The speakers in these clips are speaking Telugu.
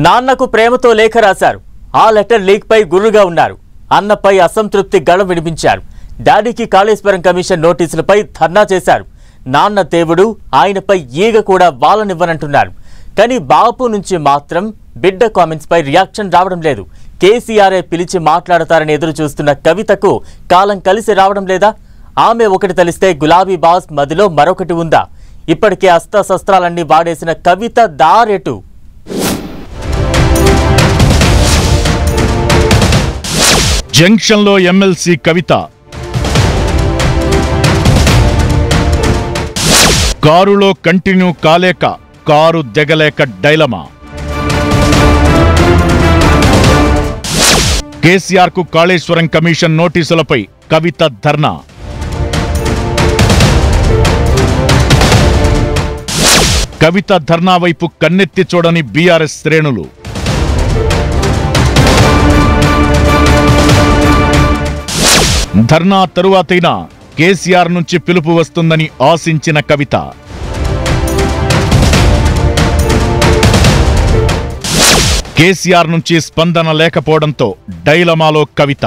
నాన్నకు ప్రేమతో లేఖ రాశారు. ఆ లెటర్ లీక్ పై గుర్రుగా ఉన్నారు. అన్నపై అసంతృప్తి గళం వినిపించారు. డాడీకి కాళేశ్వరం కమిషన్ నోటీసులపై ధర్నా చేశారు. నాన్న దేవుడు, ఆయనపై ఈగ కూడా వాలనివ్వనంటున్నారు. కానీ బాపు నుంచి మాత్రం బిడ్డ కామెంట్స్ పై రియాక్షన్ రావడం లేదు. కేసీఆర్ఏ పిలిచి మాట్లాడతారని ఎదురు చూస్తున్న కవితకు కాలం కలిసి రావడం లేదా? ఆమె ఒకటి తెలిస్తే గులాబీ బాస్ మదిలో మరొకటి ఉందా? ఇప్పటికే అస్త్రశస్త్రాలన్నీ వాడేసిన కవిత దారెటు? జంక్షన్లో ఎమ్మెల్సీ కవిత, కారులో కంటిన్యూ కాలేక కారు దిగలేక డైలమా. కేసీఆర్ కు కాళేశ్వరం కమిషన్ నోటీసులపై కవిత ధర్నా. కవిత ధర్నా వైపు కన్నెత్తి చూడని బీఆర్ఎస్ శ్రేణులు. ధర్నా తరువాతైనా కేసీఆర్ నుంచి పిలుపు వస్తుందని ఆశించిన కవిత. కేసీఆర్ నుంచి స్పందన లేకపోవడంతో డైలమాలో కవిత.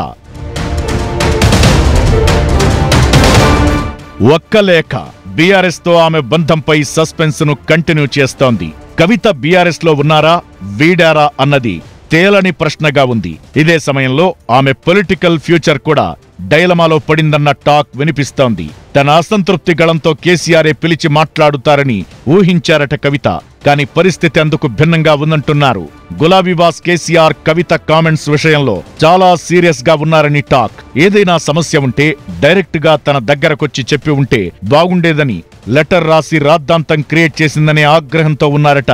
ఒక్క లేఖ బీఆర్ఎస్ తో ఆమె బంధంపై సస్పెన్స్ ను కంటిన్యూ చేస్తోంది. కవిత బీఆర్ఎస్ లో ఉన్నారా, వీడారా అన్నది తేలని ప్రశ్నగా ఉంది. ఇదే సమయంలో ఆమె పొలిటికల్ ఫ్యూచర్ కూడా డైలమాలో పడిందన్న టాక్ వినిపిస్తోంది. తన అసంతృప్తి గళంతో కేసీఆర్ఏ పిలిచి మాట్లాడుతారని ఊహించారట కవిత. కానీ పరిస్థితి అందుకు భిన్నంగా ఉందంటున్నారు. గులాబీ బాస్ కేసీఆర్ కవిత కామెంట్స్ విషయంలో చాలా సీరియస్ గా ఉన్నారని టాక్. ఏదైనా సమస్య ఉంటే డైరెక్ట్ గా తన దగ్గరకొచ్చి చెప్పి ఉంటే బాగుండేదని లెటర్ రాసి రాద్ధాంతం క్రియేట్ చేసిందనే ఆగ్రహంతో ఉన్నారట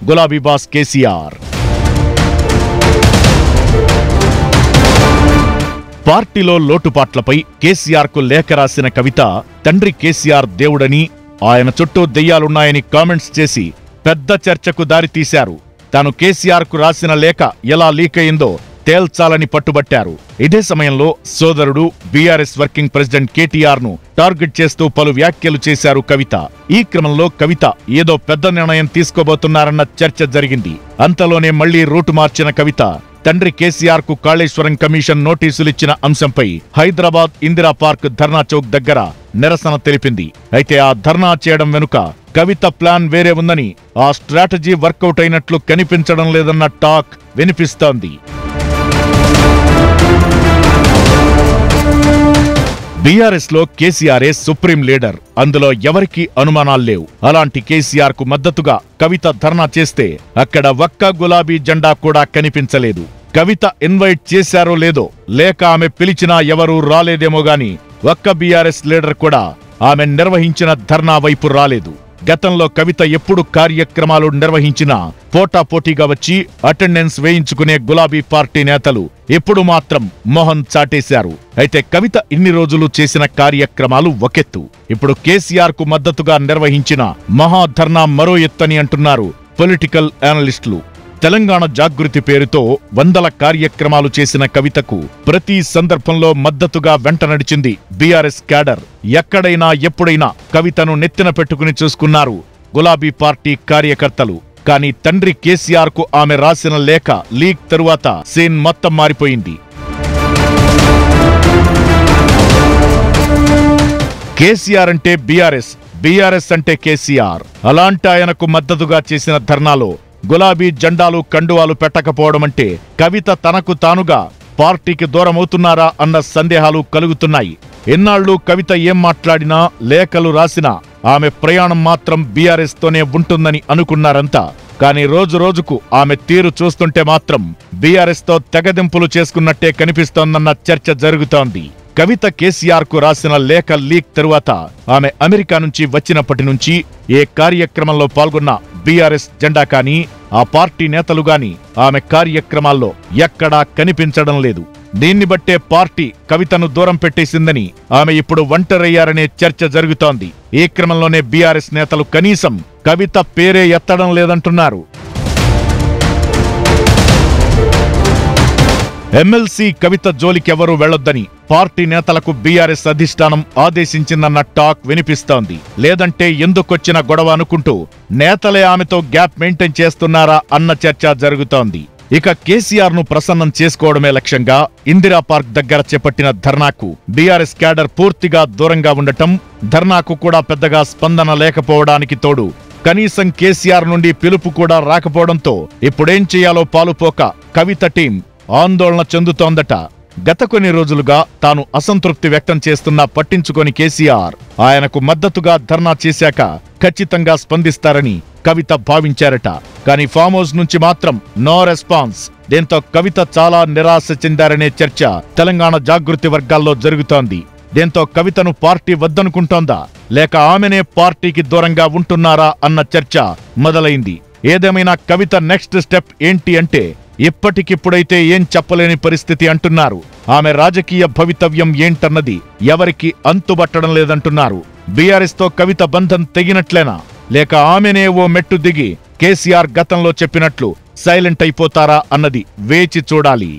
గులాబీ బాస్ కేసీఆర్. పార్టీలో లోటుపాట్లపై కేసీఆర్ కు లేఖ రాసిన కవిత, తండ్రి కేసీఆర్ దేవుడని, ఆయన చుట్టూ దెయ్యాలున్నాయని కామెంట్స్ చేసి పెద్ద చర్చకు దారితీశారు. తాను కేసీఆర్ కు రాసిన లేఖ ఎలా లీక్ అయిందో తేల్చాలని పట్టుబట్టారు. ఇదే సమయంలో సోదరుడు బీఆర్ఎస్ వర్కింగ్ ప్రెసిడెంట్ కేటీఆర్ ను టార్గెట్ చేస్తూ పలు వ్యాఖ్యలు చేశారు కవిత. ఈ క్రమంలో కవిత ఏదో పెద్ద నిర్ణయం తీసుకోబోతున్నారన్న చర్చ జరిగింది. అంతలోనే మళ్లీ రూటు మార్చిన కవిత తండ్రి కేసీఆర్ కు కాళేశ్వరం కమిషన్ నోటీసులిచ్చిన అంశంపై హైదరాబాద్ ఇందిరా పార్క్ ధర్నా చౌక్ దగ్గర నిరసన తెలిపింది. అయితే ఆ ధర్నా చేయడం వెనుక కవిత ప్లాన్ వేరే ఉందని, ఆ స్ట్రాటజీ వర్కౌట్ అయినట్లు కనిపించడం లేదన్న టాక్ వినిపిస్తోంది. బీఆర్ఎస్ లో కేసీఆర్ఏ సుప్రీం లీడర్, అందులో ఎవరికీ అనుమానాల్లేవు. అలాంటి కేసీఆర్ కు మద్దతుగా కవిత ధర్నా చేస్తే అక్కడ ఒక్క గులాబీ జెండా కూడా కనిపించలేదు. కవిత ఇన్వైట్ చేశారో లేదో, లేక ఆమె పిలిచినా ఎవరూ రాలేదేమో గాని ఒక్క బీఆర్ఎస్ లీడర్ కూడా ఆమె నిర్వహించిన ధర్నా వైపు రాలేదు. గతంలో కవిత ఎప్పుడు కార్యక్రమాలు నిర్వహించినా పోటాపోటీగా వచ్చి అటెండెన్స్ వేయించుకునే గులాబీ పార్టీ నేతలు ఇప్పుడు మాత్రం మొహం చాటేశారు. అయితే కవిత ఇన్ని రోజులు చేసిన కార్యక్రమాలు ఒకెత్తు, ఇప్పుడు కేసీఆర్ కు మద్దతుగా నిర్వహించిన మహాధర్నా మరో ఎత్తని అంటున్నారు పొలిటికల్ అనలిస్టులు. తెలంగాణ జాగృతి పేరుతో వందల కార్యక్రమాలు చేసిన కవితకు ప్రతి సందర్భంలో మద్దతుగా వెంట నడిచింది బీఆర్ఎస్ క్యాడర్. ఎక్కడైనా ఎప్పుడైనా కవితను నెత్తిన పెట్టుకుని చూసుకున్నారు గులాబీ పార్టీ కార్యకర్తలు. కానీ తండ్రి కేసీఆర్ కు ఆమె రాసిన లేఖ లీక్ తరువాత సీన్ మొత్తం మారిపోయింది. కేసీఆర్ అంటే బీఆర్ఎస్, బీఆర్ఎస్ అంటే కేసీఆర్. అలాంటి ఆయనకు మద్దతుగా చేసిన ధర్నాలో గులాబీ జెండాలు కండువాలు పెట్టకపోవడం అంటే కవిత తనకు తానుగా పార్టీకి దూరమవుతున్నారా అన్న సందేహాలు కలుగుతున్నాయి. ఎన్నాళ్లు కవిత ఏం మాట్లాడినా, లేఖలు రాసినా ఆమె ప్రయాణం మాత్రం బీఆర్ఎస్ తోనే ఉంటుందని అనుకున్నారంతా. కానీ రోజు రోజుకు ఆమె తీరు చూస్తుంటే మాత్రం బీఆర్ఎస్ తో తెగదింపులు చేసుకున్నట్టే కనిపిస్తోందన్న చర్చ జరుగుతోంది. కవిత కేసీఆర్ కు రాసిన లేఖ లీక్ తరువాత ఆమె అమెరికా నుంచి వచ్చినప్పటి నుంచి ఏ కార్యక్రమంలో పాల్గొన్న బీఆర్ఎస్ జెండా కానీ, ఆ పార్టీ నేతలు గాని ఆమె కార్యక్రమాల్లో ఎక్కడా కనిపించడం లేదు. దీన్ని బట్టే పార్టీ కవితను దూరం పెట్టేసిందని, ఆమె ఇప్పుడు ఒంటరయ్యారనే చర్చ జరుగుతోంది. ఈ క్రమంలోనే బీఆర్ఎస్ నేతలు కనీసం కవిత పేరే ఎత్తడం లేదంటున్నారు. ఎమ్మెల్సీ కవిత జోలికెవరూ వెళ్లొద్దని పార్టీ నేతలకు బీఆర్ఎస్ అధిష్టానం ఆదేశించిందన్న టాక్ వినిపిస్తోంది. లేదంటే ఎందుకొచ్చిన గొడవ అనుకుంటూ నేతలే ఆమెతో గ్యాప్ మెయింటైన్ చేస్తున్నారా అన్న చర్చ జరుగుతోంది. ఇక కేసీఆర్ ను ప్రసన్నం చేసుకోవడమే లక్ష్యంగా ఇందిరా పార్క్ దగ్గర చేపట్టిన ధర్నాకు బీఆర్ఎస్ క్యాడర్ పూర్తిగా దూరంగా ఉండటం, ధర్నాకు కూడా పెద్దగా స్పందన లేకపోవడానికి తోడు కనీసం కేసీఆర్ నుండి పిలుపు కూడా రాకపోవడంతో ఇప్పుడేం చేయాలో పాలుపోక కవిత టీం ఆందోళన చెందుతోందట. గత కొన్ని రోజులుగా తాను అసంతృప్తి వ్యక్తం చేస్తున్నా పట్టించుకొని కేసీఆర్ ఆయనకు మద్దతుగా ధర్నా చేశాక ఖచ్చితంగా స్పందిస్తారని కవిత భావించారట. కానీ ఫామ్ హౌస్ నుంచి మాత్రం నో రెస్పాన్స్. దీంతో కవిత చాలా నిరాశ చెందారనే చర్చ తెలంగాణ జాగృతి వర్గాల్లో జరుగుతోంది. దీంతో కవితను పార్టీ వద్దనుకుంటోందా లేక ఆమెనే పార్టీకి దూరంగా ఉంటున్నారా అన్న చర్చ మొదలైంది. ఏదేమైనా కవిత నెక్స్ట్ స్టెప్ ఏంటి అంటే ఇప్పటికిప్పుడైతే ఏం చెప్పలేని పరిస్థితి అంటున్నారు. ఆమె రాజకీయ భవితవ్యం ఏంటన్నది ఎవరికి అంతుబట్టడం లేదంటున్నారు. బీఆర్ఎస్ తో కవిత బంధం తెగినట్లేనా లేక ఆమెనే ఓ మెట్టు దిగి కేసీఆర్ గతంలో చెప్పినట్లు సైలెంట్ అయిపోతారా అన్నది వేచి చూడాలి.